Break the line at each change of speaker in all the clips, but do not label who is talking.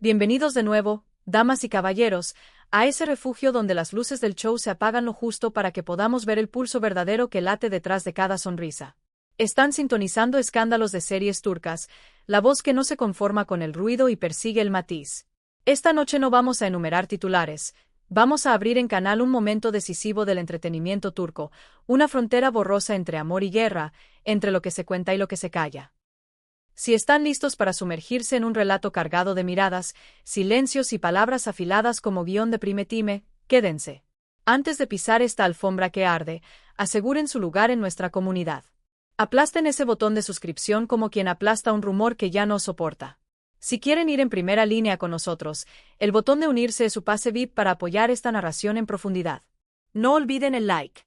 Bienvenidos de nuevo, damas y caballeros, a ese refugio donde las luces del show se apagan lo justo para que podamos ver el pulso verdadero que late detrás de cada sonrisa. Están sintonizando escándalos de series turcas, la voz que no se conforma con el ruido y persigue el matiz. Esta noche no vamos a enumerar titulares, vamos a abrir en canal un momento decisivo del entretenimiento turco, una frontera borrosa entre amor y guerra, entre lo que se cuenta y lo que se calla. Si están listos para sumergirse en un relato cargado de miradas, silencios y palabras afiladas como guión de prime time, quédense. Antes de pisar esta alfombra que arde, aseguren su lugar en nuestra comunidad. Aplasten ese botón de suscripción como quien aplasta un rumor que ya no soporta. Si quieren ir en primera línea con nosotros, el botón de unirse es su pase VIP para apoyar esta narración en profundidad. No olviden el like.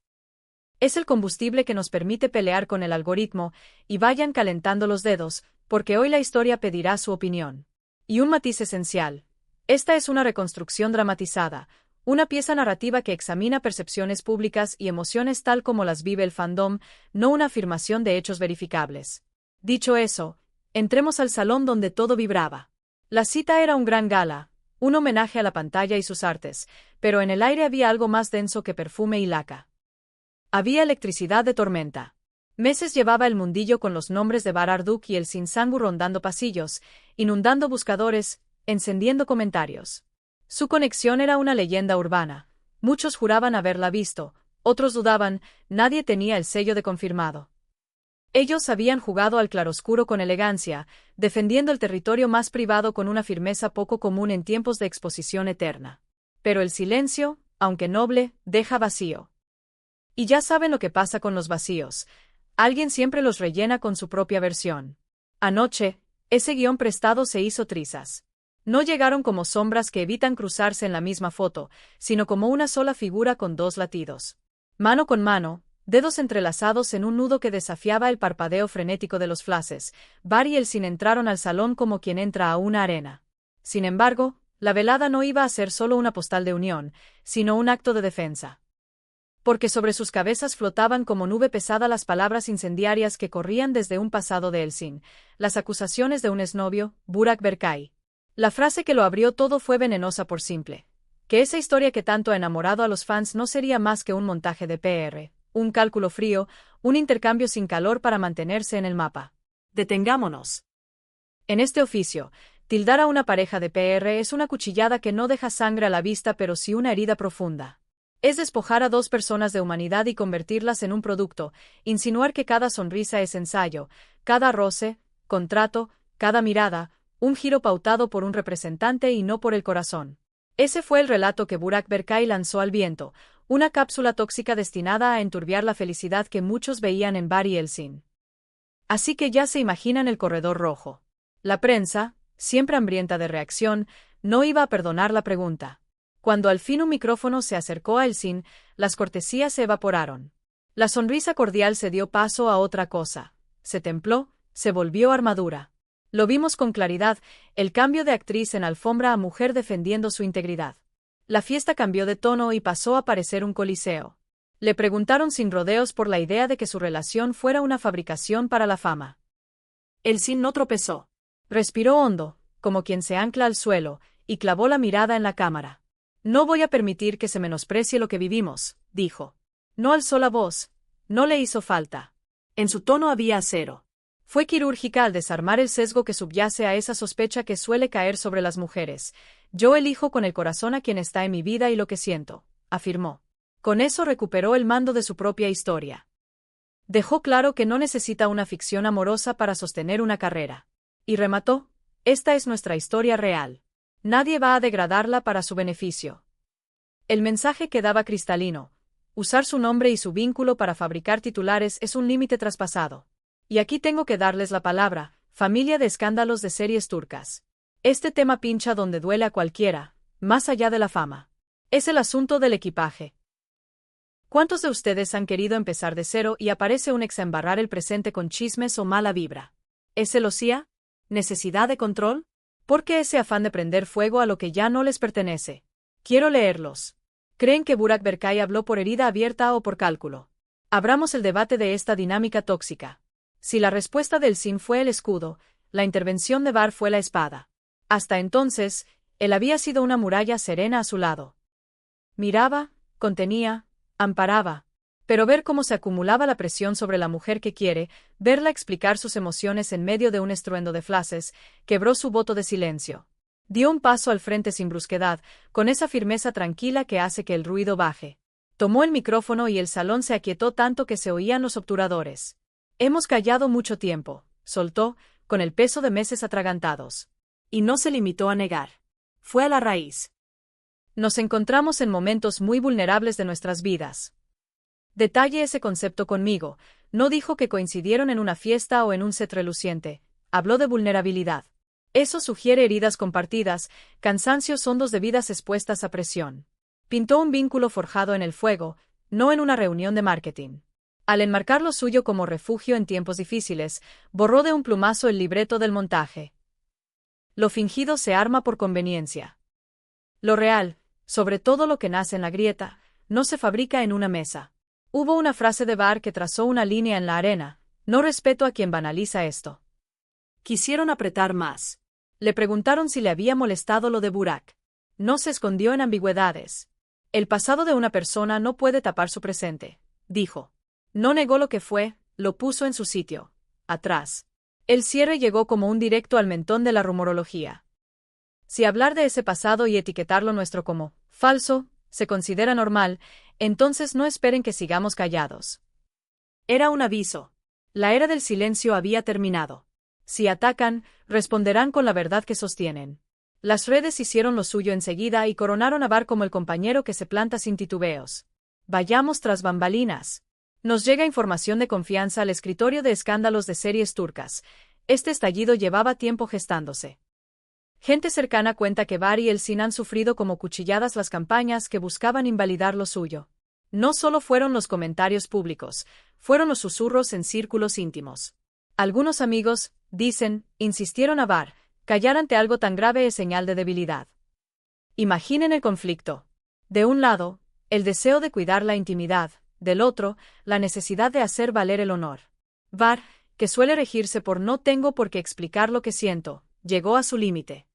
Es el combustible que nos permite pelear con el algoritmo, y vayan calentando los dedos, porque hoy la historia pedirá su opinión. Y un matiz esencial. Esta es una reconstrucción dramatizada, una pieza narrativa que examina percepciones públicas y emociones tal como las vive el fandom, no una afirmación de hechos verificables. Dicho eso, entremos al salón donde todo vibraba. La cita era un gran gala, un homenaje a la pantalla y sus artes, pero en el aire había algo más denso que perfume y laca. Había electricidad de tormenta. Meses llevaba el mundillo con los nombres de Bararduk y el Sinsangu rondando pasillos, inundando buscadores, encendiendo comentarios. Su conexión era una leyenda urbana. Muchos juraban haberla visto, otros dudaban, nadie tenía el sello de confirmado. Ellos habían jugado al claroscuro con elegancia, defendiendo el territorio más privado con una firmeza poco común en tiempos de exposición eterna. Pero el silencio, aunque noble, deja vacío. Y ya saben lo que pasa con los vacíos. Alguien siempre los rellena con su propia versión. Anoche, ese guión prestado se hizo trizas. No llegaron como sombras que evitan cruzarse en la misma foto, sino como una sola figura con dos latidos. Mano con mano, dedos entrelazados en un nudo que desafiaba el parpadeo frenético de los flashes, Bar y Elsin entraron al salón como quien entra a una arena. Sin embargo, la velada no iba a ser solo una postal de unión, sino un acto de defensa. Porque sobre sus cabezas flotaban como nube pesada las palabras incendiarias que corrían desde un pasado de Elsin, las acusaciones de un exnovio, Burak Berkay. La frase que lo abrió todo fue venenosa por simple. Que esa historia que tanto ha enamorado a los fans no sería más que un montaje de PR, un cálculo frío, un intercambio sin calor para mantenerse en el mapa. Detengámonos. En este oficio, tildar a una pareja de PR es una cuchillada que no deja sangre a la vista pero sí una herida profunda. Es despojar a dos personas de humanidad y convertirlas en un producto, insinuar que cada sonrisa es ensayo, cada roce, contrato, cada mirada, un giro pautado por un representante y no por el corazón. Ese fue el relato que Burak Berkay lanzó al viento, una cápsula tóxica destinada a enturbiar la felicidad que muchos veían en Bar y Elsin. Así que ya se imaginan el corredor rojo. La prensa, siempre hambrienta de reacción, no iba a perdonar la pregunta. Cuando al fin un micrófono se acercó a Elsin, las cortesías se evaporaron. La sonrisa cordial se dio paso a otra cosa. Se templó, se volvió armadura. Lo vimos con claridad, el cambio de actriz en alfombra a mujer defendiendo su integridad. La fiesta cambió de tono y pasó a parecer un coliseo. Le preguntaron sin rodeos por la idea de que su relación fuera una fabricación para la fama. Elsin no tropezó. Respiró hondo, como quien se ancla al suelo, y clavó la mirada en la cámara. No voy a permitir que se menosprecie lo que vivimos, dijo. No alzó la voz, no le hizo falta. En su tono había acero. Fue quirúrgica al desarmar el sesgo que subyace a esa sospecha que suele caer sobre las mujeres. Yo elijo con el corazón a quien está en mi vida y lo que siento, afirmó. Con eso recuperó el mando de su propia historia. Dejó claro que no necesita una ficción amorosa para sostener una carrera. Y remató, esta es nuestra historia real. Nadie va a degradarla para su beneficio. El mensaje quedaba cristalino. Usar su nombre y su vínculo para fabricar titulares es un límite traspasado. Y aquí tengo que darles la palabra, familia de escándalos de series turcas. Este tema pincha donde duele a cualquiera, más allá de la fama. Es el asunto del equipaje. ¿Cuántos de ustedes han querido empezar de cero y aparece un ex a embarrar el presente con chismes o mala vibra? ¿Es celosía? ¿Necesidad de control? ¿Por qué ese afán de prender fuego a lo que ya no les pertenece? Quiero leerlos. ¿Creen que Burak Berkay habló por herida abierta o por cálculo? Abramos el debate de esta dinámica tóxica. Si la respuesta del Elsin fue el escudo, la intervención de Bar fue la espada. Hasta entonces, él había sido una muralla serena a su lado. Miraba, contenía, amparaba. Pero ver cómo se acumulaba la presión sobre la mujer que quiere, verla explicar sus emociones en medio de un estruendo de frases, quebró su voto de silencio. Dio un paso al frente sin brusquedad, con esa firmeza tranquila que hace que el ruido baje. Tomó el micrófono y el salón se aquietó tanto que se oían los obturadores. Hemos callado mucho tiempo, soltó, con el peso de meses atragantados. Y no se limitó a negar. Fue a la raíz. Nos encontramos en momentos muy vulnerables de nuestras vidas. Detalle ese concepto conmigo. No dijo que coincidieron en una fiesta o en un set reluciente. Habló de vulnerabilidad. Eso sugiere heridas compartidas, cansancios hondos de vidas expuestas a presión. Pintó un vínculo forjado en el fuego, no en una reunión de marketing. Al enmarcar lo suyo como refugio en tiempos difíciles, borró de un plumazo el libreto del montaje. Lo fingido se arma por conveniencia. Lo real, sobre todo lo que nace en la grieta, no se fabrica en una mesa. Hubo una frase de Barr que trazó una línea en la arena: no respeto a quien banaliza esto. Quisieron apretar más. Le preguntaron si le había molestado lo de Burak. No se escondió en ambigüedades. El pasado de una persona no puede tapar su presente, dijo. No negó lo que fue, lo puso en su sitio, atrás. El cierre llegó como un directo al mentón de la rumorología. Si hablar de ese pasado y etiquetarlo nuestro como falso se considera normal, entonces no esperen que sigamos callados. Era un aviso. La era del silencio había terminado. Si atacan, responderán con la verdad que sostienen. Las redes hicieron lo suyo enseguida y coronaron a Barr como el compañero que se planta sin titubeos. Vayamos tras bambalinas. Nos llega información de confianza al escritorio de escándalos de series turcas. Este estallido llevaba tiempo gestándose. Gente cercana cuenta que Barr y Elçin han sufrido como cuchilladas las campañas que buscaban invalidar lo suyo. No solo fueron los comentarios públicos, fueron los susurros en círculos íntimos. Algunos amigos, dicen, insistieron a Barr: callar ante algo tan grave es señal de debilidad. Imaginen el conflicto. De un lado, el deseo de cuidar la intimidad, del otro, la necesidad de hacer valer el honor. Barr, que suele regirse por no tengo por qué explicar lo que siento, llegó a su límite.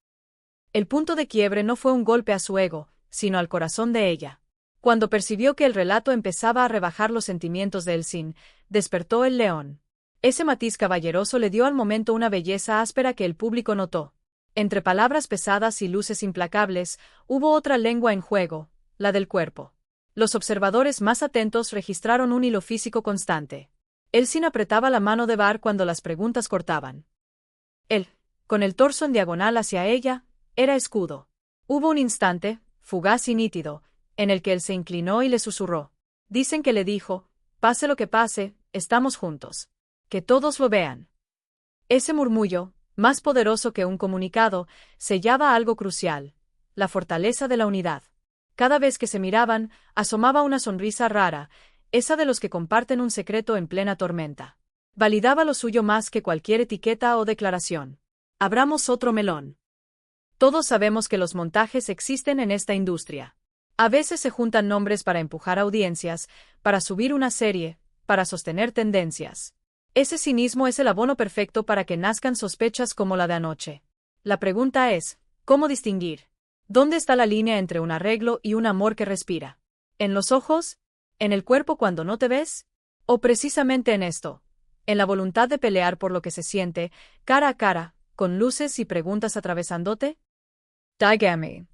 El punto de quiebre no fue un golpe a su ego, sino al corazón de ella. Cuando percibió que el relato empezaba a rebajar los sentimientos de Elçin, despertó el león. Ese matiz caballeroso le dio al momento una belleza áspera que el público notó. Entre palabras pesadas y luces implacables, hubo otra lengua en juego, la del cuerpo. Los observadores más atentos registraron un hilo físico constante. Elçin apretaba la mano de Barr cuando las preguntas cortaban. Él, con el torso en diagonal hacia ella, era escudo. Hubo un instante, fugaz y nítido, en el que él se inclinó y le susurró. Dicen que le dijo: pase lo que pase, estamos juntos. Que todos lo vean. Ese murmullo, más poderoso que un comunicado, sellaba algo crucial: la fortaleza de la unidad. Cada vez que se miraban, asomaba una sonrisa rara, esa de los que comparten un secreto en plena tormenta. Validaba lo suyo más que cualquier etiqueta o declaración. Abramos otro melón. Todos sabemos que los montajes existen en esta industria. A veces se juntan nombres para empujar audiencias, para subir una serie, para sostener tendencias. Ese cinismo es el abono perfecto para que nazcan sospechas como la de anoche. La pregunta es, ¿cómo distinguir? ¿Dónde está la línea entre un arreglo y un amor que respira? ¿En los ojos? ¿En el cuerpo cuando no te ves? ¿O precisamente en esto? ¿En la voluntad de pelear por lo que se siente, cara a cara, con luces y preguntas atravesándote? Dígame,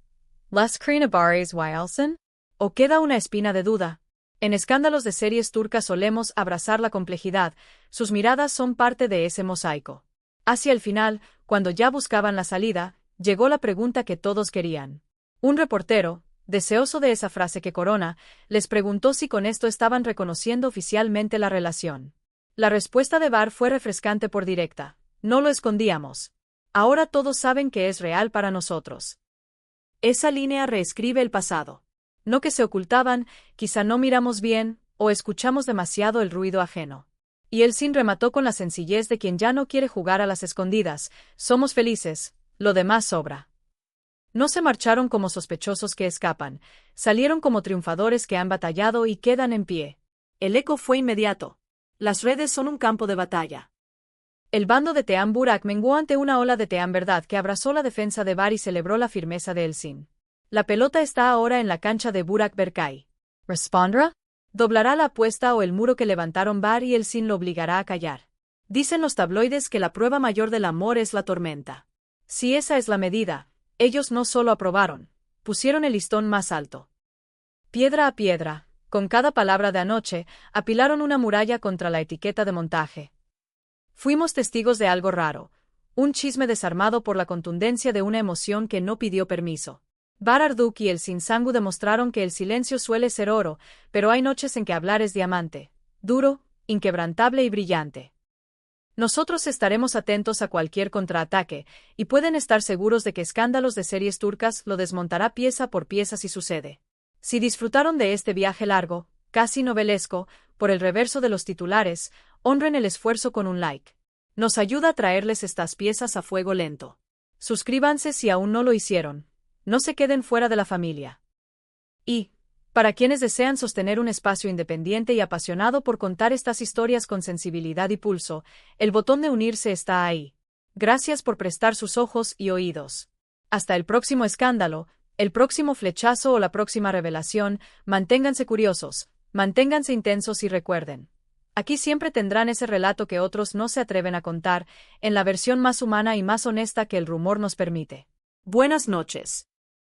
¿las crinabares Wilson? ¿O queda una espina de duda? En escándalos de series turcas solemos abrazar la complejidad, sus miradas son parte de ese mosaico. Hacia el final, cuando ya buscaban la salida, llegó la pregunta que todos querían. Un reportero, deseoso de esa frase que corona, les preguntó si con esto estaban reconociendo oficialmente la relación. La respuesta de Barr fue refrescante por directa: no lo escondíamos. Ahora todos saben que es real para nosotros. Esa línea reescribe el pasado. No que se ocultaban, quizá no miramos bien, o escuchamos demasiado el ruido ajeno. Y Elçin remató con la sencillez de quien ya no quiere jugar a las escondidas: somos felices, lo demás sobra. No se marcharon como sospechosos que escapan, salieron como triunfadores que han batallado y quedan en pie. El eco fue inmediato. Las redes son un campo de batalla. El bando de Team Burak menguó ante una ola de Team Verdad que abrazó la defensa de Bar y celebró la firmeza de Elsin. La pelota está ahora en la cancha de Burak Berkay. ¿Respondrá? ¿Doblará la apuesta o el muro que levantaron Bar y Elsin lo obligará a callar? Dicen los tabloides que la prueba mayor del amor es la tormenta. Si esa es la medida, ellos no solo aprobaron, pusieron el listón más alto. Piedra a piedra, con cada palabra de anoche, apilaron una muralla contra la etiqueta de montaje. Fuimos testigos de algo raro, un chisme desarmado por la contundencia de una emoción que no pidió permiso. Bar Arduk y el Sinsangu demostraron que el silencio suele ser oro, pero hay noches en que hablar es diamante, duro, inquebrantable y brillante. Nosotros estaremos atentos a cualquier contraataque, y pueden estar seguros de que Escándalos de Series Turcas lo desmontará pieza por pieza si sucede. Si disfrutaron de este viaje largo, casi novelesco, por el reverso de los titulares, honren el esfuerzo con un like. Nos ayuda a traerles estas piezas a fuego lento. Suscríbanse si aún no lo hicieron. No se queden fuera de la familia. Y, para quienes desean sostener un espacio independiente y apasionado por contar estas historias con sensibilidad y pulso, el botón de unirse está ahí. Gracias por prestar sus ojos y oídos. Hasta el próximo escándalo, el próximo flechazo o la próxima revelación, manténganse curiosos, manténganse intensos y recuerden. Aquí siempre tendrán ese relato que otros no se atreven a contar, en la versión más humana y más honesta que el rumor nos permite. Buenas noches.